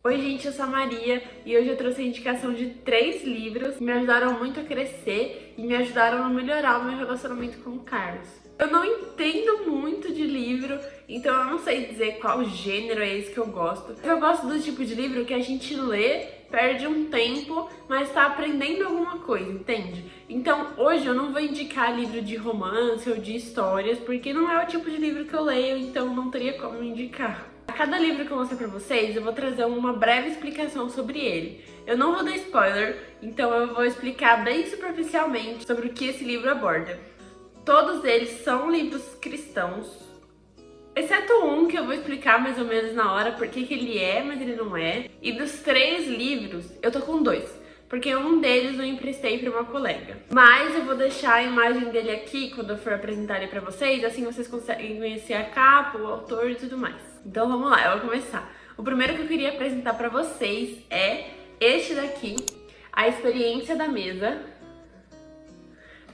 Oi gente, eu sou a Maria e hoje eu trouxe a indicação de 3 livros que me ajudaram muito a crescer e me ajudaram a melhorar o meu relacionamento com o Carlos. Eu não entendo muito de livro, então eu não sei dizer qual gênero é esse que eu gosto. Eu gosto do tipo de livro que a gente lê, perde um tempo, mas tá aprendendo alguma coisa, entende? Então hoje eu não vou indicar livro de romance ou de histórias, porque não é o tipo de livro que eu leio, então não teria como indicar. A cada livro que eu mostrar pra vocês, eu vou trazer uma breve explicação sobre ele. Eu não vou dar spoiler, então eu vou explicar bem superficialmente sobre o que esse livro aborda. Todos eles são livros cristãos, exceto um que eu vou explicar mais ou menos na hora porque que ele é, mas ele não é. E dos 3 livros, eu tô com 2, porque um deles eu emprestei para uma colega. Mas eu vou deixar a imagem dele aqui quando eu for apresentar ele pra vocês, assim vocês conseguem conhecer a capa, o autor e tudo mais. Então vamos lá, eu vou começar. O primeiro que eu queria apresentar pra vocês é este daqui, A Experiência da Mesa,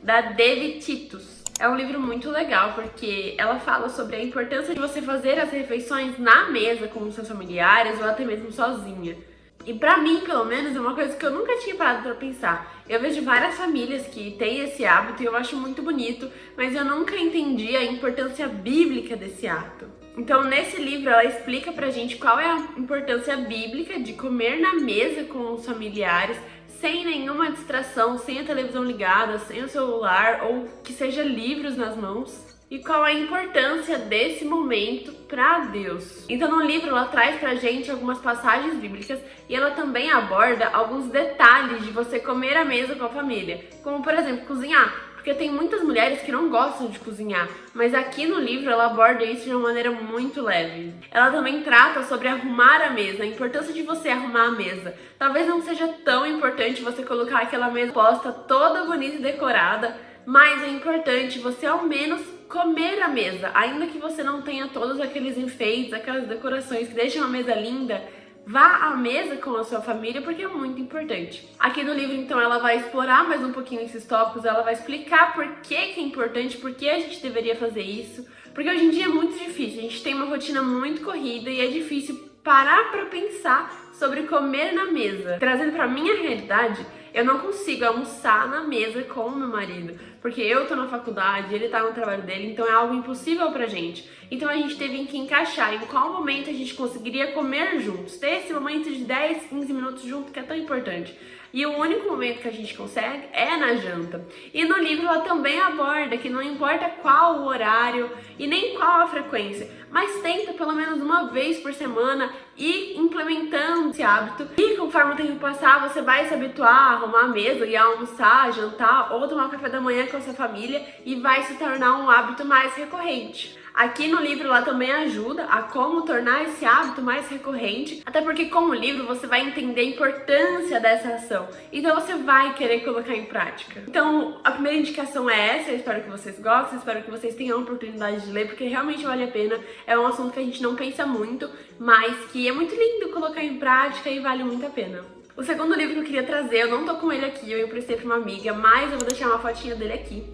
da Devi Titus. É um livro muito legal porque ela fala sobre a importância de você fazer as refeições na mesa com os seus familiares ou até mesmo sozinha. E pra mim, pelo menos, é uma coisa que eu nunca tinha parado pra pensar. Eu vejo várias famílias que têm esse hábito e eu acho muito bonito, mas eu nunca entendi a importância bíblica desse ato. Então, nesse livro, ela explica pra gente qual é a importância bíblica de comer na mesa com os familiares, sem nenhuma distração, sem a televisão ligada, sem o celular ou que seja livros nas mãos. E qual a importância desse momento para Deus. Então no livro ela traz pra gente algumas passagens bíblicas e ela também aborda alguns detalhes de você comer à mesa com a família. Como por exemplo, cozinhar. Porque tem muitas mulheres que não gostam de cozinhar, mas aqui no livro ela aborda isso de uma maneira muito leve. Ela também trata sobre arrumar a mesa, a importância de você arrumar a mesa. Talvez não seja tão importante você colocar aquela mesa posta toda bonita e decorada, mas é importante você ao menos comer a mesa, ainda que você não tenha todos aqueles enfeites, aquelas decorações que deixam a mesa linda. Vá à mesa com a sua família porque é muito importante. Aqui no livro, então, ela vai explorar mais um pouquinho esses tópicos, ela vai explicar por que é importante, por que a gente deveria fazer isso. Porque hoje em dia é muito difícil, a gente tem uma rotina muito corrida e é difícil parar pra pensar sobre comer na mesa. Trazendo pra minha realidade, eu não consigo almoçar na mesa com o meu marido, porque eu tô na faculdade, ele tá no trabalho dele, então é algo impossível pra gente. Então a gente teve que encaixar em qual momento a gente conseguiria comer juntos, ter esse momento de 10, 15 minutos junto que é tão importante. E o único momento que a gente consegue é na janta. E no livro ela também aborda que não importa qual o horário e nem qual a frequência, mas tenta pelo menos uma vez por semana ir implementando esse hábito. E conforme o tempo passar, você vai se habituar a arrumar a mesa e a almoçar, jantar ou tomar café da manhã com a sua família e vai se tornar um hábito mais recorrente. Aqui no livro ela também ajuda a como tornar esse hábito mais recorrente, até porque com o livro você vai entender a importância dessa ação, então você vai querer colocar em prática. Então a primeira indicação é essa, eu espero que vocês gostem, espero que vocês tenham a oportunidade de ler, porque realmente vale a pena, é um assunto que a gente não pensa muito, mas que é muito lindo colocar em prática e vale muito a pena. O segundo livro que eu queria trazer, eu não tô com ele aqui, eu emprestei pra uma amiga, mas eu vou deixar uma fotinha dele aqui,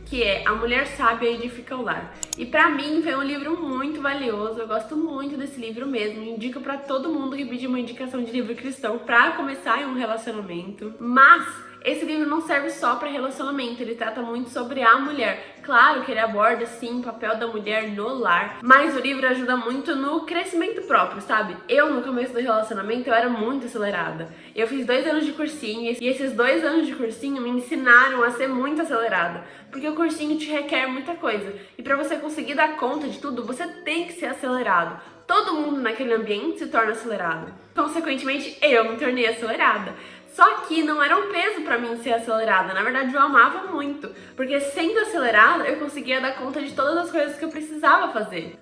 que é A Mulher Sábia Edifica o Lar. E pra mim foi um livro muito valioso, eu gosto muito desse livro mesmo, indico pra todo mundo que pedir uma indicação de livro cristão pra começar em um relacionamento. Mas esse livro não serve só para relacionamento, ele trata muito sobre a mulher. Claro que ele aborda, sim, o papel da mulher no lar, mas o livro ajuda muito no crescimento próprio, sabe? Eu, no começo do relacionamento, eu era muito acelerada. Eu fiz 2 anos de cursinho e esses 2 anos de cursinho me ensinaram a ser muito acelerada, porque o cursinho te requer muita coisa. E para você conseguir dar conta de tudo, você tem que ser acelerado. Todo mundo naquele ambiente se torna acelerado. Consequentemente, eu me tornei acelerada. Só que não era um peso pra mim ser acelerada, na verdade eu amava muito, porque sendo acelerada eu conseguia dar conta de todas as coisas que eu precisava fazer.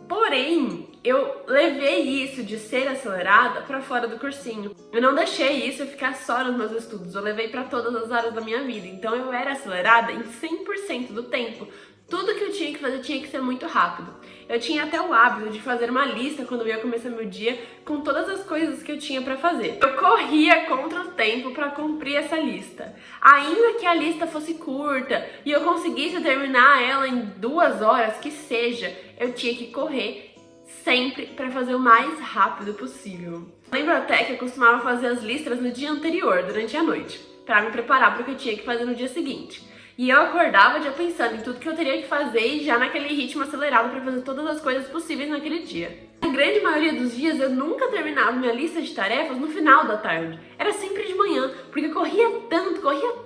Porém, eu levei isso de ser acelerada pra fora do cursinho. Eu não deixei isso ficar só nos meus estudos, eu levei pra todas as áreas da minha vida, então eu era acelerada em 100% do tempo. Tudo que eu tinha que fazer tinha que ser muito rápido. Eu tinha até o hábito de fazer uma lista quando eu ia começar meu dia com todas as coisas que eu tinha pra fazer. Eu corria contra o tempo pra cumprir essa lista. Ainda que a lista fosse curta e eu conseguisse terminar ela em 2 horas, que seja, eu tinha que correr sempre pra fazer o mais rápido possível. Lembro até que eu costumava fazer as listas no dia anterior, durante a noite, para me preparar para o que eu tinha que fazer no dia seguinte. E eu acordava já pensando em tudo que eu teria que fazer e já naquele ritmo acelerado para fazer todas as coisas possíveis naquele dia. Na grande maioria dos dias eu nunca terminava minha lista de tarefas no final da tarde. Era sempre de manhã, porque eu corria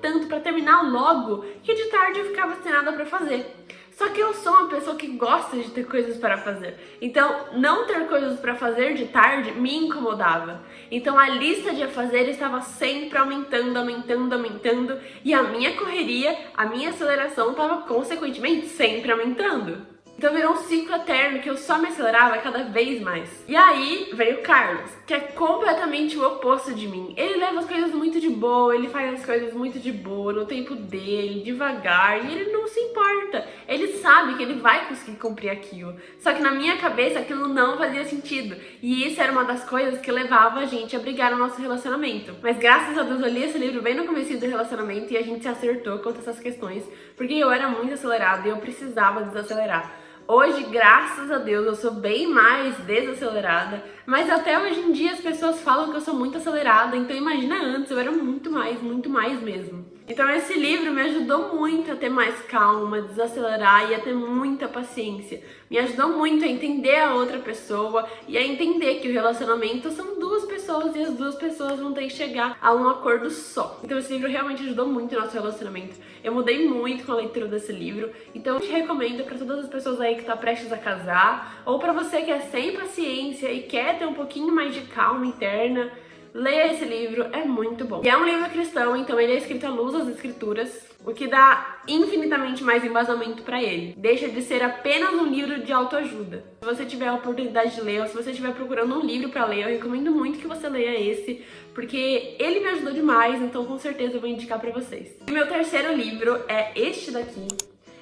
tanto para terminar logo, que de tarde eu ficava sem nada para fazer. Só que eu sou uma pessoa que gosta de ter coisas para fazer. Então, não ter coisas para fazer de tarde me incomodava. Então, a lista de afazeres estava sempre aumentando. E a minha correria, a minha aceleração estava, consequentemente, sempre aumentando. Então virou um ciclo eterno que eu só me acelerava cada vez mais. E aí veio o Carlos, que é completamente o oposto de mim. Ele leva as coisas muito de boa, ele faz as coisas muito de boa, no tempo dele, devagar, e ele não se importa. Ele sabe que ele vai conseguir cumprir aquilo. Só que na minha cabeça aquilo não fazia sentido. E isso era uma das coisas que levava a gente a brigar no nosso relacionamento. Mas graças a Deus eu li esse livro bem no começo do relacionamento e a gente se acertou quanto a essas questões, porque eu era muito acelerada e eu precisava desacelerar. Hoje, graças a Deus, eu sou bem mais desacelerada, mas até hoje em dia as pessoas falam que eu sou muito acelerada, então imagina antes, eu era muito mais mesmo. Então esse livro me ajudou muito a ter mais calma, a desacelerar e a ter muita paciência. Me ajudou muito a entender a outra pessoa e a entender que o relacionamento são duas pessoas e as duas pessoas vão ter que chegar a um acordo só. Então esse livro realmente ajudou muito o nosso relacionamento. Eu mudei muito com a leitura desse livro, então eu te recomendo para todas as pessoas aí que tá prestes a casar, ou para você que é sem paciência e quer ter um pouquinho mais de calma interna. Leia esse livro, é muito bom. E é um livro cristão, então ele é escrito à luz das escrituras, o que dá infinitamente mais embasamento para ele. Deixa de ser apenas um livro de autoajuda. Se você tiver a oportunidade de ler, ou se você estiver procurando um livro para ler, eu recomendo muito que você leia esse, porque ele me ajudou demais, então com certeza eu vou indicar para vocês. E meu terceiro livro é este daqui,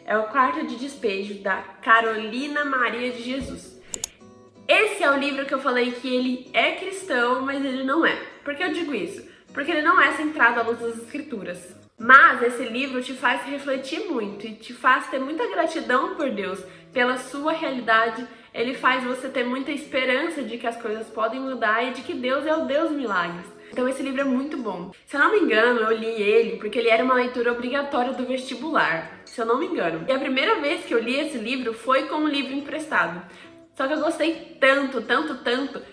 é O Quarto de Despejo, da Carolina Maria de Jesus. Esse é o livro que eu falei que ele é cristão, mas ele não é. Por que eu digo isso? Porque ele não é centrado à luz das escrituras. Mas esse livro te faz refletir muito e te faz ter muita gratidão por Deus, pela sua realidade. Ele faz você ter muita esperança de que as coisas podem mudar e de que Deus é o Deus dos milagres. Então esse livro é muito bom. Se eu não me engano, eu li ele porque ele era uma leitura obrigatória do vestibular, se eu não me engano. E a primeira vez que eu li esse livro foi com um livro emprestado. Só que eu gostei tanto,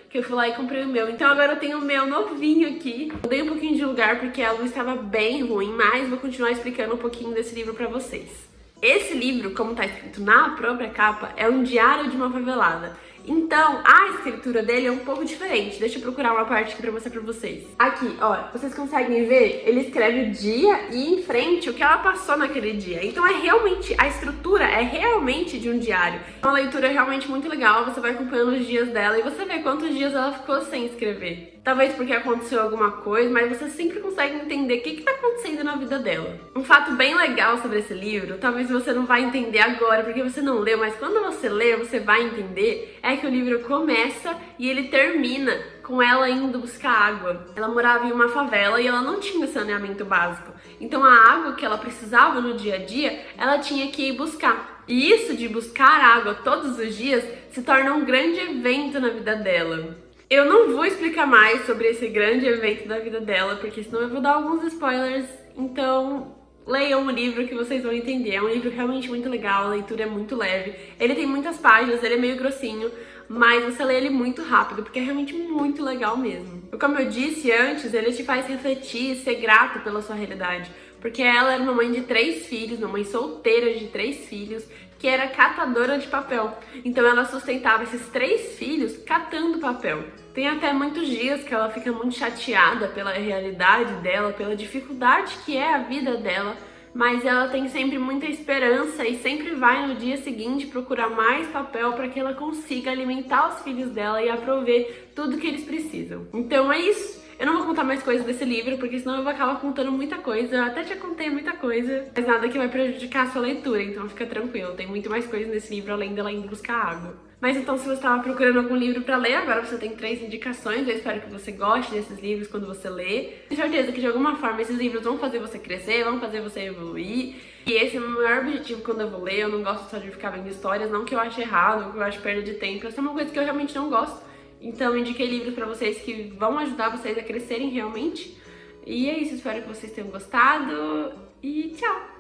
que eu fui lá e comprei o meu. Então agora eu tenho o meu novinho aqui. Mudei um pouquinho de lugar porque a luz estava bem ruim, mas vou continuar explicando um pouquinho desse livro pra vocês. Esse livro, como tá escrito na própria capa, é um diário de uma favelada. Então, a escritura dele é um pouco diferente. Deixa eu procurar uma parte aqui pra mostrar pra vocês. Aqui, ó, vocês conseguem ver? Ele escreve o dia e em frente o que ela passou naquele dia. Então é realmente, a estrutura é realmente de um diário. É uma leitura realmente muito legal, você vai acompanhando os dias dela e você vê quantos dias ela ficou sem escrever. Talvez porque aconteceu alguma coisa, mas você sempre consegue entender o que tá acontecendo na vida dela. Um fato bem legal sobre esse livro, talvez você não vai entender agora porque você não leu, mas quando você lê, você vai entender, é que o livro começa e ele termina com ela indo buscar água. Ela morava em uma favela e ela não tinha saneamento básico. Então a água que ela precisava no dia a dia, ela tinha que ir buscar. E isso de buscar água todos os dias se torna um grande evento na vida dela. Eu não vou explicar mais sobre esse grande evento da vida dela, porque senão eu vou dar alguns spoilers, então leiam o livro que vocês vão entender. É um livro realmente muito legal, a leitura é muito leve, ele tem muitas páginas, ele é meio grossinho, mas você lê ele muito rápido, porque é realmente muito legal mesmo. E como eu disse antes, ele te faz refletir e ser grato pela sua realidade, porque ela era uma mãe de 3 filhos, uma mãe solteira de 3 filhos, que era catadora de papel. Então ela sustentava esses 3 filhos catando papel. Tem até muitos dias que ela fica muito chateada pela realidade dela, pela dificuldade que é a vida dela, mas ela tem sempre muita esperança e sempre vai no dia seguinte procurar mais papel para que ela consiga alimentar os filhos dela e aprover tudo que eles precisam. Então é isso. Eu não vou contar mais coisas desse livro, porque senão eu vou acabar contando muita coisa. Eu até já contei muita coisa, mas nada que vai prejudicar a sua leitura, então fica tranquilo. Tem muito mais coisa nesse livro, além dela indo buscar água. Mas então, se você estava procurando algum livro pra ler, agora você tem 3 indicações. Eu espero que você goste desses livros quando você lê. Tenho certeza que de alguma forma esses livros vão fazer você crescer, vão fazer você evoluir. E esse é o meu maior objetivo quando eu vou ler. Eu não gosto só de ficar vendo histórias, não que eu ache errado, que eu acho perda de tempo. Essa é uma coisa que eu realmente não gosto. Então, indiquei livros pra vocês que vão ajudar vocês a crescerem realmente. E é isso, espero que vocês tenham gostado e tchau!